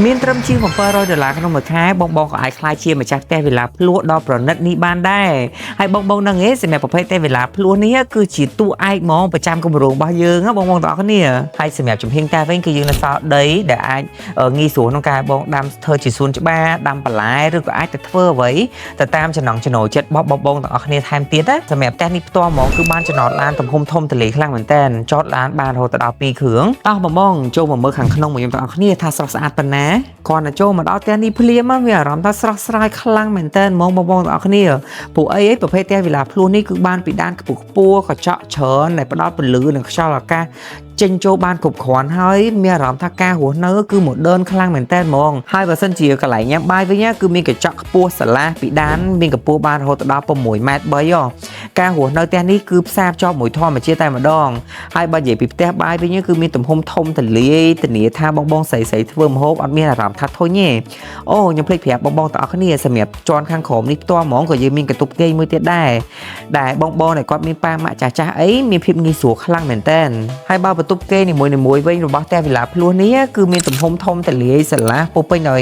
មានត្រឹមជាង$700ក្នុងមួយខែបងក៏អាចខ្លាយជាម្ចាស់ផ្ទះវិឡាភ្លួដ៏ប្រណិតនេះបានដែរហើយបងនឹងឯងសម្រាប់ប្រភេទផ្ទះវិឡាភ្លួនេះគឺជាតួឯកហ្មងប្រចាំគម្រោងរបស់យើងបងទាំងអស់គ្នាហើយសម្រាប់ជំហានតែវិញគឺយើងនៅសល់ដីដែលអាចងាយស្រួលក្នុងការបងដាំធ្វើជាសួនច្បារដាំបន្លែឬក៏អាចទៅធ្វើអ្វីទៅតាមចំណង់ចំណូលចិត្តរបស់បងទាំងអស់គ្នាថែមទៀតណាសម្រាប់ផ្ទះនេះផ្ទាល់ហ្មងគឺបានចំណតឡានទំហំធំទលេខ្លាំងមែនតើចតឡានបានរហូតដល់2គ្រឿងអស់បងចូលមកមើលខាងក្នុងមកខ្ញុំទាំងអស់គ្នាថាស្រស់ស្អាតប៉ុណ្ណាគាត់ទៅចូលមកដល់ផ្ទះនេះភ្លាមវាអារម្មណ៍ថាស្រស់ស្រាយខ្លាំងមែនតើហ្មងបងទាំងអស់គ្នាព្រោះអីប្រភេទផ្ទះវិឡាភ្លួនេះគឺបានពីដានខ្ពស់កញ្ចក់ច្រើនដែលផ្ដល់ពន្លឺនិងខ្យល់អាកាសចេញចូលបានគ្រប់គ្រាន់ហើយមានអារម្មណ៍ថាការរស់នៅគឺ modern ខ្លាំងមែនតើហ្មងហើយបើសិនជាកន្លែងញ៉ាំបាយវិញគឺមានកញ្ចក់ខ្ពស់ស្រឡះពីដានមានកម្ពស់បានរហូតដល់6ម៉ែត្រ3ការរស់នៅផ្ទះនេះគឺផ្សារភ្ជាប់មួយធម្មជាតិតែម្ដងហើយបើនិយាយពីផ្ទះបាយវិញគឺមានទំហំធំទលាយធានាថាបងស្រីធ្វើម្ហូបអត់មានអារម្មណ៍ថាធុញទេអូខ្ញុំភ្លេចប្រាប់បងទាំងអស់គ្នាសម្រាប់ជាន់ខាងក្រោមនេះផ្ទាល់ហ្មងក៏យើងមានកន្ទប់គេងមួយទៀតដែរដែលបងដែលគាត់មានប៉ាម៉ាក់ចាស់អីមានភាពងាយស្រួលខ្លាំងមែនតើហើយបើបន្ទប់គេនីមួយវិញរបស់ផ្ទះវិឡាភ្លួនេះគឺមានទំហំធំទលាយស្រឡះពោពេញដោយ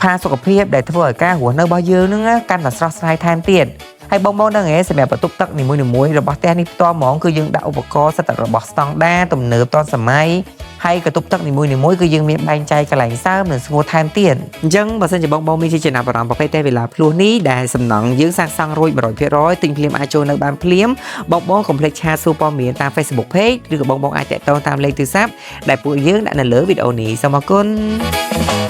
ផាសុខភាពដែលធ្វើឲ្យការរស់នៅរបស់យើងនឹងកាន់តែស្រស់ស្រាយថែមទៀតហើយបងនឹងសម្រាប់បន្ទប់ទឹកនីមួយរបស់ផ្ទះនេះផ្ទាល់ហ្មងគឺយើងដាក់ឧបករណ៍សិតរបស់ស្តង់ដារទំនើបទាន់សម័យហើយកន្ទប់ទឹកនីមួយគឺយើងមានបែងចែកកន្លែងសើមនិងស្ងួតថែមទៀតអញ្ចឹងបើសិនជាបងមានជាចំណាប់អារម្មណ៍ប្រភេទផ្ទះវិឡាភ្លួនេះដែលសំណង់យើងសាងសង់រួច 100% ទិញភ្លាមអាចចូលនៅបានភ្លាមបងកុំភ្លេចឆាតសួរព័ត៌មានតាម Facebook Page ឬក៏បងអាចតាក់ទងតាមលេខទូរស័ព្ទដែលពួកយើងដាក់នៅលើវីដេអូនេះសូមអរគុណ